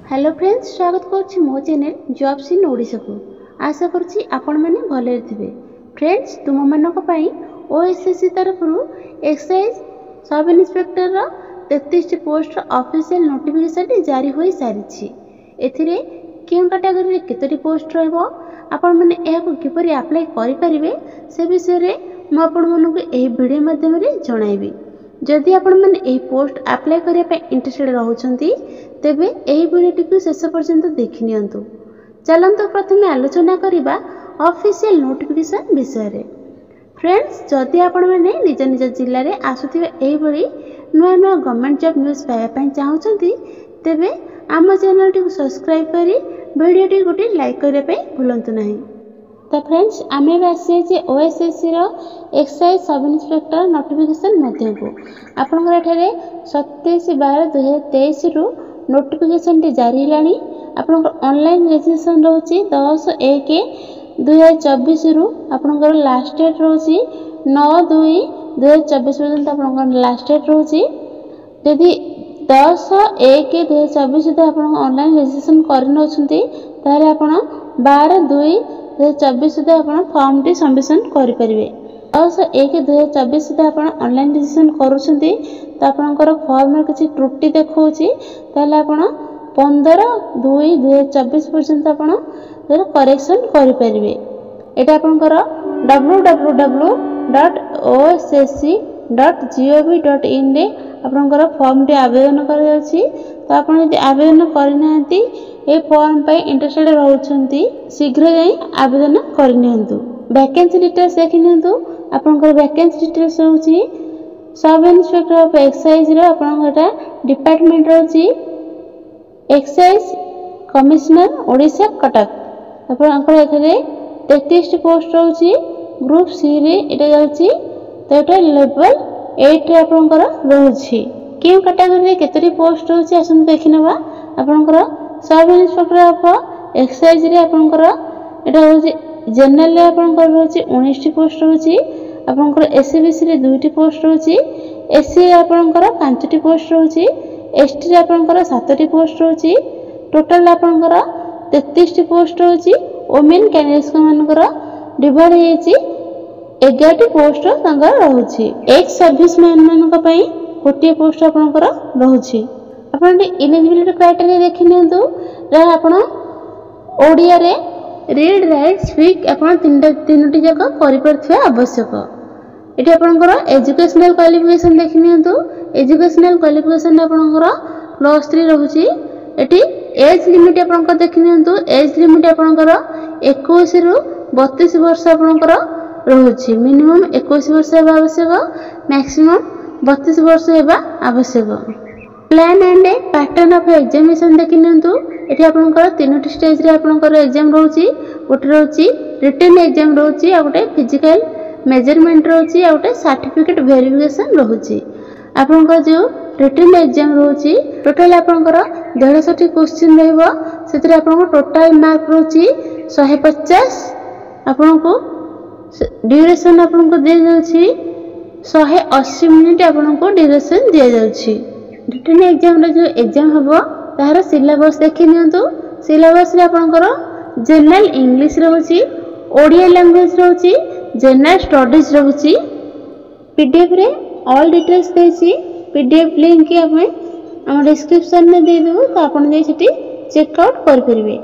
Hello friends, स्वागत करुच्ची मो channel jobs in Odisha को। आशा करुच्ची आपण माने भले थिबे। फ्रेंड्स, तुम मानक पई ओएसएससी तरफ excise sub inspector 33 post official notification जारी होई सारिछि। एथिरे केउ कैटेगरी रे केतोटी पोस्ट रहबो, आपण माने एहाको किपरि अप्लाई करि परिबे से विषय रे म आपण मानक एही वीडियो माध्यम रे जणाइबी। जदि आपण माने एही पोस्ट अप्लाई करिया पे इंटरेस्टेड रहउछंती तेबे एही वीडियोटी को शेष पर्यंत देखि नियंतु। चलंतु प्रथमे आलोचना करिबा ऑफिशियल नोटिफिकेशन विषय रे। फ्रेंड्स, जदि आपण माने निज निज जिल्ला रे आसुथिबे एही बडी नुआ नुआ गवर्नमेंट जॉब न्यूज़ पाया पय चाहुछंती तेबे आम चैनल टी को सब्सक्राइब करी वीडियोटी गोटे लाइक करिया पे भूलंतु नाही। तो फ्रेंड्स, आमे आसी जे ओएसएससी रो एक्साइज सब इन्स्पेक्टर नोटिफिकेशन मध्य को आपनकर एठारे 27/12/2023 रु नोटिफिकेशन टी जारी लानी। आपनकर ऑनलाइन रजिस्ट्रेशन रहउची 10/1/2024 रु आपनकर लास्ट डेट रहउची 9/2/2024 पर्यंत आपनकर लास्ट डेट रहउची। यदि 10/1/2024 सुधा आपण ऑनलाइन रजिस्ट्रेशन करन अछंती तारे आपण 12/2/2024 सुधा आपण फॉर्म टी सबमिशन करि परिबे। 10/1/2024 सुधा आपण ऑनलाइन रजिस्ट्रेशन करूछंती त आपनकर फॉर्म में किछि त्रुटि देखौची ताले आपण 15/2/2024 पर्यंत आपण करेक्शन करि परिबे। एटा आपनकर www.ossc.gov.in रे आपनकर फॉर्म टी आवेदन करछि। तो आपण यदि आवेदन करिनांती ए फॉर्म पे इंटरेस्टेड रहउछंती शीघ्र जाई आवेदन करिनियंतु। Vacancy details देखिनियंतु। आपनकर वैकेंसी डिटेल्स होउची सब इंस्पेक्टर ऑफ एक्साइज रो आपनकर डिपार्टमेंट रहउची एक्साइज कमिश्नर ओडिशा कटक। आपनकर एथरे 33 पोस्ट रहउची। ग्रुप सी रे एटा जाउची। तो एटा लेवल 8 रे आपनकर रहउची। केउ कैटेगरी रे केतरी पोस्ट रहउची आसन देखिनबा। आपनकर सब इन्स्पेक्टर ऑफ एक्साइज रे आपनकर एटा होची जनरल रे आपनकर रहउची 19 टी पोस्ट रहउची। आपनकर एससीबीसी रे 2 टी पोस्ट रहउची। एससी रे आपनकर 5 टी पोस्ट रहउची। एसटी रे आपनकर 7 टी पोस्ट रहउची। टोटल आपनकर 33 टी पोस्ट रहउची। वुमेन कैंडिडेट्स मानकर डिवाइड हेची 11 टी पोस्ट तांगर रहउची। एक्स सर्विसमैन मानक पई गोटे पोस्ट आपनकर रहउची। आपण एलिजिबिलिटी क्राइटेरिया देखिनियंतु। रे आपण ओडिया रे रीड राइट स्पीक आपण तीनोटी जक करि परथि आवश्यक। एठी आपनकर एजुकेशनल क्वालिफिकेशन देखिनियंतु। एजुकेशनल क्वालिफिकेशन आपनकर +3 रहउची। एठी एज लिमिट आपनकर देखिनियंतु। एज लिमिट आपनकर 21 रु 32 वर्ष आपनकर रहउची। मिनिमम 21 वर्ष हेबा आवश्यक, मैक्सिमम 32 वर्ष हेबा आवश्यक। Plan and pattern of examination देखिनियंतु। एठी आपनकर 3टी स्टेज रे आपनकर एग्जाम रहउची। गोटे रहउची रिटन एग्जाम रहउची, आ गोटे फिजिकल मेजरमेंट रहउची, आ गोटे सर्टिफिकेट वेरिफिकेशन रहउची। आपनकर जो रिटन एग्जाम रहउची टोटल आपनकर 150 क्वेश्चन रहइबो। सेतरे आपनकर टोटल मार्क रहउची 150। आपनको ड्यूरेशन आपनको दे जाउची 180 मिनिट आपनको ड्यूरेशन दे जाउची। रिटन एग्जाम रे जो एग्जाम हबो तार सिलेबस देखि नियंतु। सिलेबस रे आपनकर जनरल इंग्लिश रहउची, ओडिया लैंग्वेज रहउची, जनरल स्टडीज रहउची। पीडीएफ रे ऑल डिटेल्स देछि। पीडीएफ लिंक के हम डिस्क्रिप्शन में दे देबो, तो आपन जे सेठी चेक आउट कर परिबे।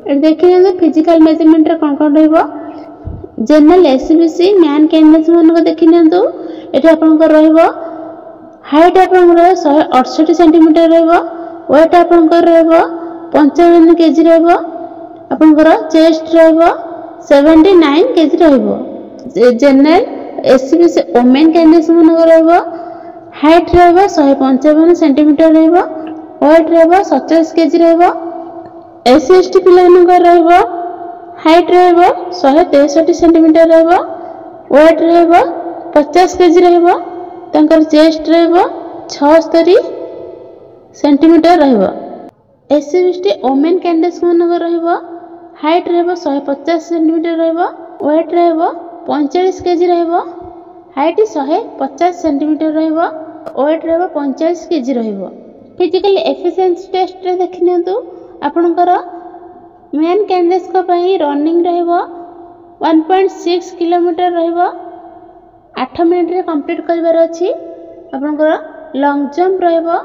ए देखि नियंतु फिजिकल मेजरमेंट रे कोन रहइबो। जनरल एससीबीसी मैन कैंडिडेट्स मानको देखि नियंतु। एठी आपनकर रहइबो हाइट आपनकर 168 सेंटीमीटर रहइबो। वेट आपनकर रहइबो 55 केजी रहइबो। आपनकर चेस्ट रहइबो 79 केजी रहइबो। जनरल एससीबीसी वुमेन कैंडिडेट्स मानको रहइबो हाइट रहइबो 155 सेंटीमीटर रहइबो। वेट रहइबो 27 केजी रहइबो। एससी एसटी पिला मानको रहइबो हाइट रहइबो 163 सेंटीमीटर रहइबो। वेट रहइबो 50 केजी रहइबो। तांकर चेस्ट रहइबो 76 सेंटीमीटर रहइबो। एससी एसटी वुमेन कैंडिडेट्स मानको रहइबो हाइट रहइबो 150 सेंटीमीटर रहइबो। वेट रहइबो 45 केजी रहइबो। हाइट 150 सेंटीमीटर रहइबो। वेट रहइबो 45 केजी रहइबो। फिजिकल एफिशिएंसी टेस्ट रे देखिनियंतु। ଆପଣଙ୍କର मेन कैंडिडेट्स को पई रनिंग रहइबो 1.6 किलोमीटर रहइबो 8 मिनिट रे कंप्लीट करिवार अछि। आपनकर लॉन्ग जंप रहइबो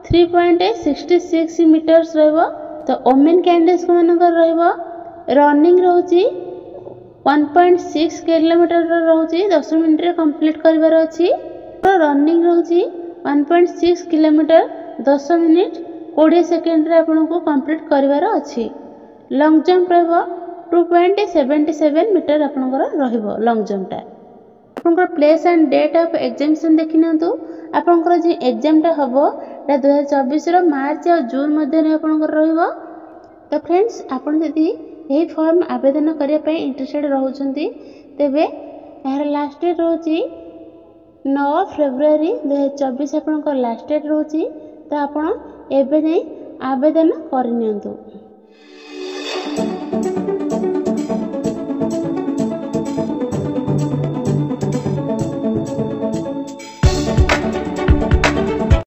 3.66 मीटर्स रहइबो। तो ओमेन कैंडिडेट्स को मनकर रहइबो रनिंग रहउची 1.6 किलोमीटर रहउची 10 मिनिट रे कंप्लीट करिवार अछि। तो रनिंग रहउची 1.6 किलोमीटर 10 मिनिट 20 सेकेंड रे आपनको कंप्लीट करिवार अछि। लॉन्ग जंप रहइबो 2.77 मीटर आपनकर रहइबो लॉन्ग जंप टा। आपनकर place and date of examination देखिनंतु। आपनकर जे एग्जाम टा हबो ता 2024 रो मार्च और जून मध्ये रे आपनकर रहइबो। तो फ्रेंड्स आपण यदि एही फॉर्म आवेदन करिया पई इंटरेस्टेड रहउछंती तेबे यार लास्ट डेट रहउची 9 फेब्रुआरी 2024 आपनकर लास्ट डेट रहउची। तो आपण एबे नै आवेदन करिनियंतु।